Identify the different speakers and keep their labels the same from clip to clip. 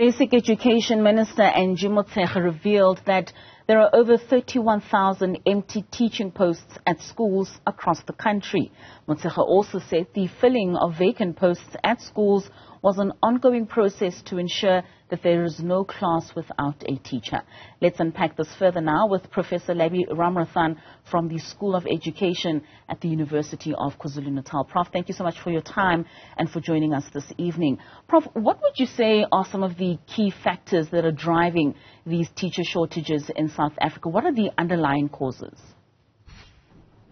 Speaker 1: Basic Education Minister Angie Motshekga revealed that there are over 31,000 empty teaching posts at schools across the country. Motshekga also said the filling of vacant posts at schools was an ongoing process to ensure that there is no class without a teacher. Let's unpack this further now with Professor Labby Ramrathan from the School of Education at the University of KwaZulu-Natal. Prof, thank you so much for your time and for joining us this evening. Prof, what would you say are some of the key factors that are driving these teacher shortages in South Africa? What are the underlying causes?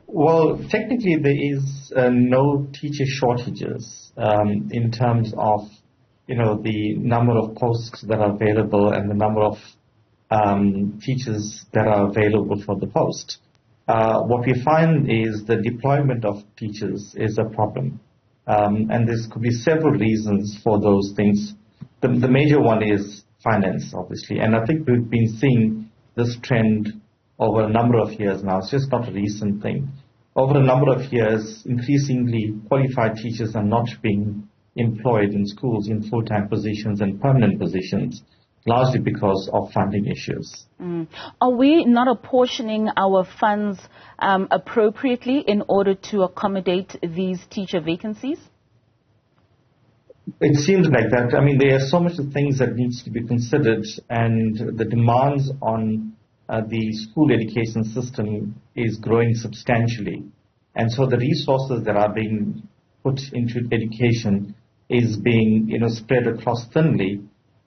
Speaker 2: Well, technically there is no teacher shortages in terms of, the number of posts that are available and the number of teachers that are available for the post. What we find is the deployment of teachers is a problem. And there could be several reasons for those things. The major one is finance, obviously. And I think we've been seeing this trend over a number of years now. It's just not a recent thing. Over a number of years, increasingly qualified teachers are not being employed in schools in full-time positions and permanent positions, largely because of funding issues.
Speaker 1: Are we not apportioning our funds appropriately in order to accommodate these teacher vacancies?
Speaker 2: It seems like that. I mean, there are so many things that needs to be considered, and the demands on the school education system is growing substantially. And so the resources that are being put into education is being spread across thinly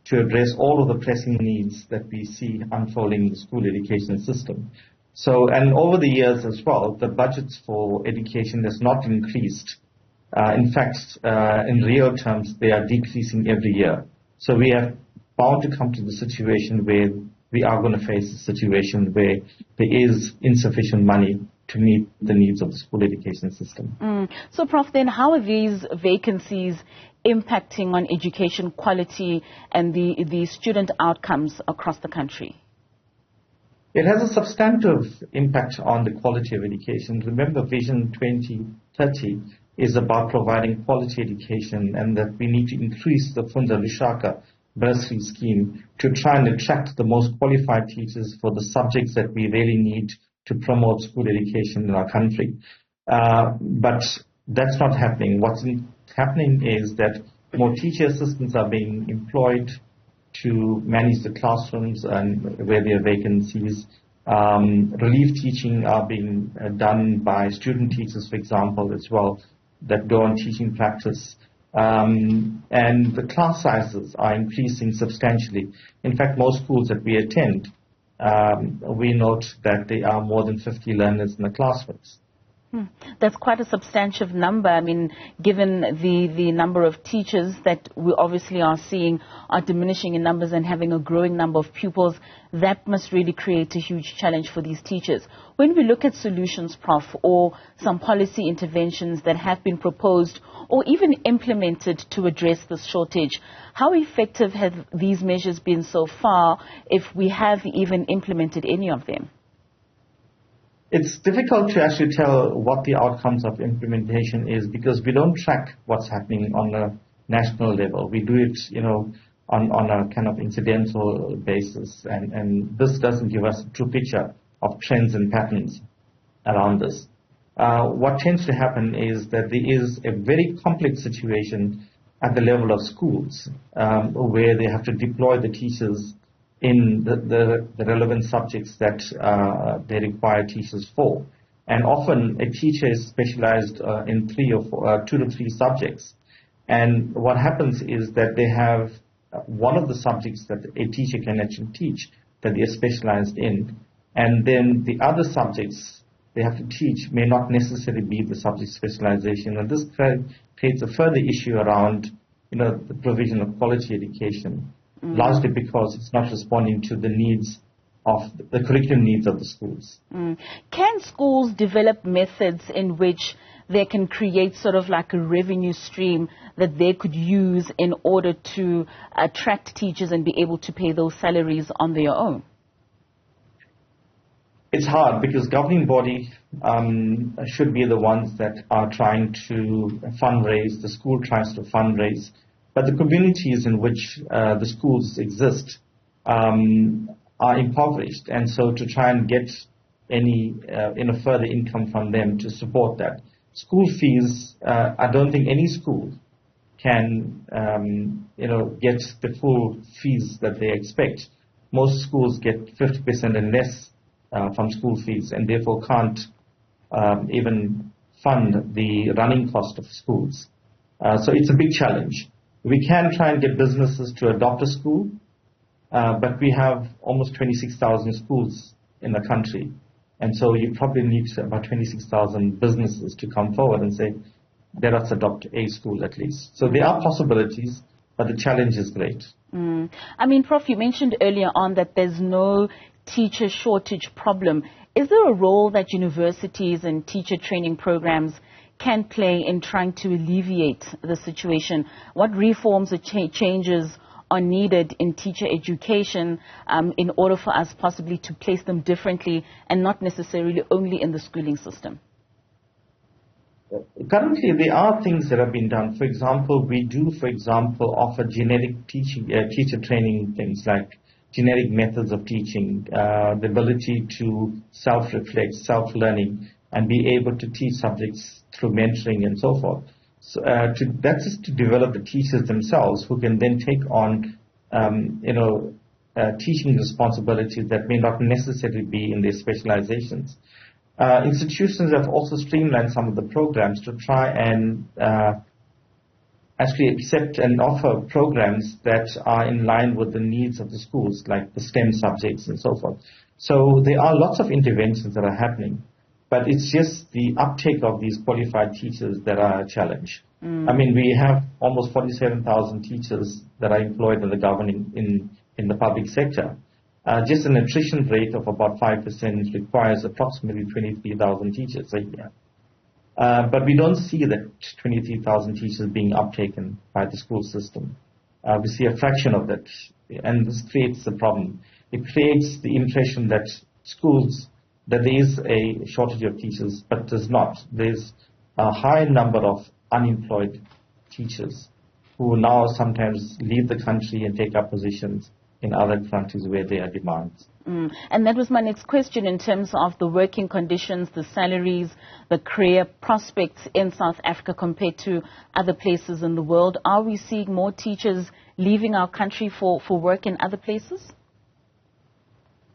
Speaker 2: to address all of the pressing needs that we see unfolding in the school education system. So, and over the years as well, the budgets for education has not increased. In fact, in real terms, they are decreasing every year. So we are bound to come to the situation where we are going to face a situation where there is insufficient money to meet the needs of the school education system.
Speaker 1: So, Prof, then how are these vacancies impacting on education quality and the student outcomes across the country?
Speaker 2: It has a substantive impact on the quality of education. Remember, Vision 2030 is about providing quality education, and that we need to increase the Funda Lushaka bursary scheme to try and attract the most qualified teachers for the subjects that we really need to promote school education in our country. But that's not happening. What's happening is that more teacher assistants are being employed to manage the classrooms and where there are vacancies. Relief teaching are being done by student teachers, for example, as well, that go on teaching practice. And the class sizes are increasing substantially. In fact, most schools that we attend, we note that there are more than 50 learners in the classrooms.
Speaker 1: That's quite a substantial number. I mean, given the number of teachers that we obviously are seeing are diminishing in numbers and having a growing number of pupils, that must really create a huge challenge for these teachers. When we look at solutions, Prof, or some policy interventions that have been proposed or even implemented to address this shortage, how effective have these measures been so far, if we have even implemented any of them?
Speaker 2: It's difficult to actually tell what the outcomes of implementation is, because we don't track what's happening on a national level. We do it, on a kind of incidental basis, and this doesn't give us a true picture of trends and patterns around this. What tends to happen is that there is a very complex situation at the level of schools, where they have to deploy the teachers in the relevant subjects that they require teachers for. And often a teacher is specialized in 2 to 3 subjects. And what happens is that they have one of the subjects that a teacher can actually teach that they are specialized in. And then the other subjects they have to teach may not necessarily be the subject specialization. And this creates a further issue around, the provision of quality education. Largely because it's not responding to the needs of the curriculum needs of the schools.
Speaker 1: Can schools develop methods in which they can create sort of like a revenue stream that they could use in order to attract teachers and be able to pay those salaries on their own?
Speaker 2: It's hard because governing body should be the ones that are trying to fundraise. The school tries to fundraise. but the communities in which the schools exist are impoverished, and so to try and get any further income from them to support that. School fees, I don't think any school can get the full fees that they expect. Most schools get 50% and less from school fees, and therefore can't even fund the running cost of schools. So it's a big challenge. We can try and get businesses to adopt a school, but we have almost 26,000 schools in the country. And so you probably need about 26,000 businesses to come forward and say, let us adopt a school at least. So there are possibilities, but the challenge is great.
Speaker 1: I mean, Prof, you mentioned earlier on that there's no teacher shortage problem. Is there a role that universities and teacher training programs can play in trying to alleviate the situation? What reforms or changes are needed in teacher education in order for us possibly to place them differently and not necessarily only in the schooling system?
Speaker 2: Currently, there are things that have been done. For example, we do, offer generic teacher training things like generic methods of teaching, the ability to self-reflect, self-learning, and be able to teach subjects through mentoring and so forth. So that's just to develop the teachers themselves, who can then take on, teaching responsibilities that may not necessarily be in their specializations. Institutions have also streamlined some of the programs to try and actually accept and offer programs that are in line with the needs of the schools, like the STEM subjects and so forth. So there are lots of interventions that are happening, but it's just the uptake of these qualified teachers that are a challenge. I mean, we have almost 47,000 teachers that are employed in the government in the public sector. Just an attrition rate of about 5% requires approximately 23,000 teachers a year. But we don't see that 23,000 teachers being uptaken by the school system. We see a fraction of that, and this creates a problem. It creates the impression that that there is a shortage of teachers, but there's not. There's a high number of unemployed teachers who now sometimes leave the country and take up positions in other countries where there are demands.
Speaker 1: And that was my next question in terms of the working conditions, the salaries, the career prospects in South Africa compared to other places in the world. Are we seeing more teachers leaving our country for work in other places?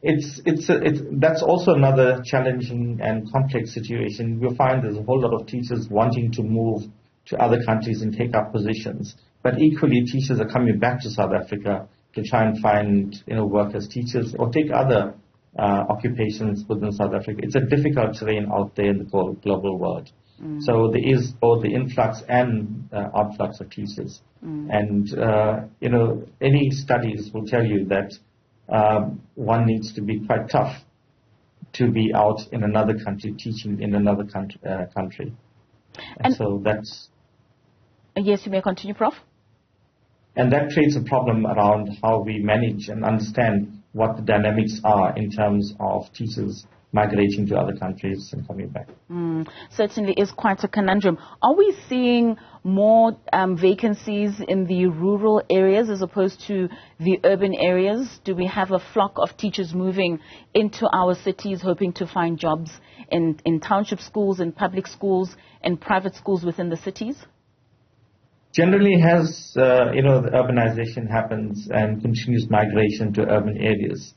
Speaker 1: That's also another challenging and complex situation. You'll find there's a whole lot of teachers wanting to move to other countries and take up positions, but equally teachers are coming back to South Africa to try and find work as teachers or take other occupations within South Africa. It's a difficult terrain out there in the global world. So there is both the influx and outflux of teachers. And any studies will tell you that one needs to be quite tough to be out in another country teaching in another country. And so that's... Yes, you may continue, Prof.
Speaker 2: And that creates a problem around how we manage and understand what the dynamics are in terms of teachers migrating to other countries and coming back.
Speaker 1: Certainly is quite a conundrum. Are we seeing more vacancies in the rural areas as opposed to the urban areas? Do we have a flock of teachers moving into our cities hoping to find jobs in township schools, in public schools, and private schools within the cities?
Speaker 2: Generally, as the urbanization happens and continuous migration to urban areas,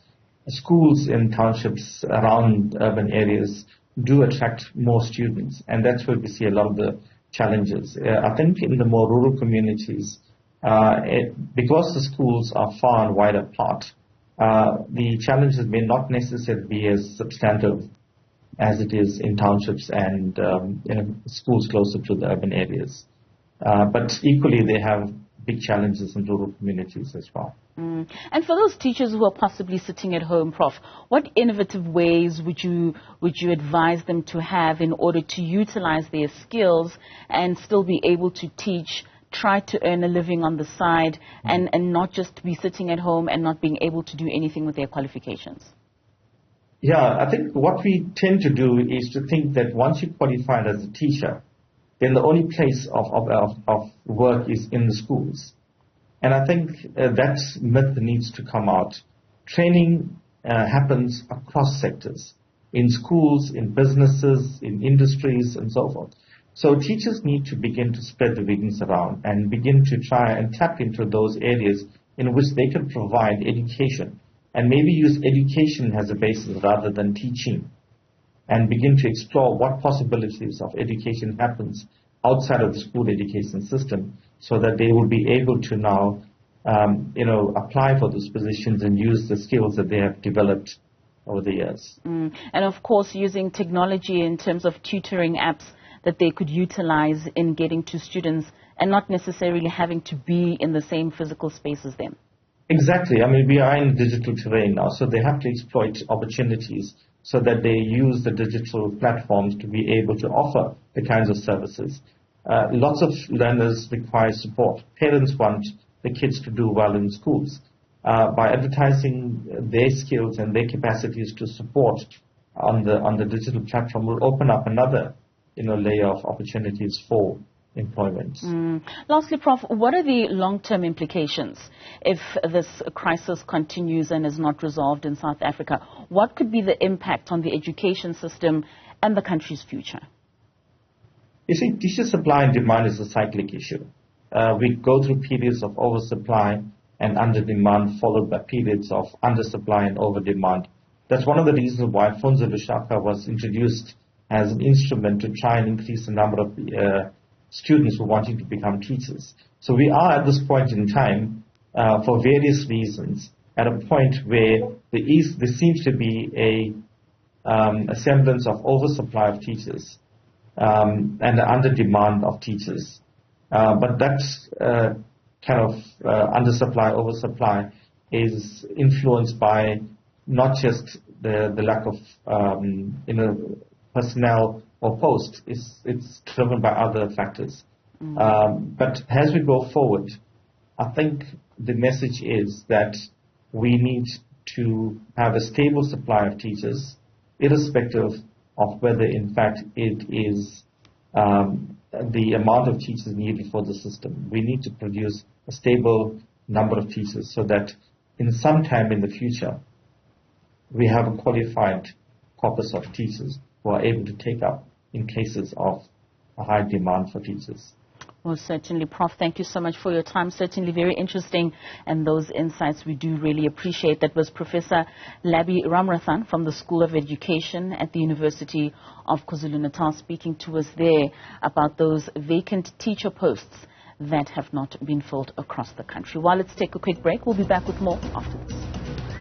Speaker 2: schools in townships around urban areas do attract more students, and that's where we see a lot of the challenges. I think in the more rural communities, because the schools are far and wide apart, the challenges may not necessarily be as substantive as it is in townships and schools closer to the urban areas. But equally, they have big challenges in rural communities as well. And
Speaker 1: for those teachers who are possibly sitting at home, Prof, what innovative ways would you advise them to have in order to utilize their skills and still be able to teach, try to earn a living on the side, and not just be sitting at home and not being able to do anything with their qualifications?
Speaker 2: Yeah, I think what we tend to do is to think that once you're qualified as a teacher, then the only place of work is in the schools. And I think that myth needs to come out. Training happens across sectors, in schools, in businesses, in industries, and so forth. So teachers need to begin to spread the wings around and begin to try and tap into those areas in which they can provide education, and maybe use education as a basis rather than teaching, and begin to explore what possibilities of education happens outside of the school education system, so that they will be able to now apply for those positions and use the skills that they have developed over the years.
Speaker 1: And of course, using technology in terms of tutoring apps that they could utilize in getting to students and not necessarily having to be in the same physical space as them.
Speaker 2: Exactly. I mean, we are in digital terrain now, so they have to exploit opportunities so that they use the digital platforms to be able to offer the kinds of services. Lots of learners require support. Parents want the kids to do well in schools. By advertising their skills and their capacities to support on the digital platform will open up another layer of opportunities for employment.
Speaker 1: Lastly, Prof, what are the long-term implications if this crisis continues and is not resolved in South Africa? What could be the impact on the education system and the country's future?
Speaker 2: You see, teacher supply and demand is a cyclic issue. We go through periods of oversupply and under-demand, followed by periods of undersupply and over-demand. That's one of the reasons why Funza Lushaka was introduced as an instrument to try and increase the number of students who wanted to become teachers. So we are at this point in time, for various reasons, at a point where there seems to be a semblance of oversupply of teachers and an under-demand of teachers. But that's kind of undersupply, oversupply is influenced by not just the lack of personnel or post. It's driven by other factors. But as we go forward, I think the message is that we need to have a stable supply of teachers, irrespective of whether in fact it is the amount of teachers needed for the system. We need to produce a stable number of teachers so that in some time in the future, we have a qualified corpus of teachers who are able to take up in cases of a high demand for teachers.
Speaker 1: Well, certainly, Prof, thank you so much for your time. Certainly very interesting, and those insights we do really appreciate. That was Professor Labby Ramrathan from the School of Education at the University of KwaZulu-Natal speaking to us there about those vacant teacher posts that have not been filled across the country. Well, let's take a quick break. We'll be back with more after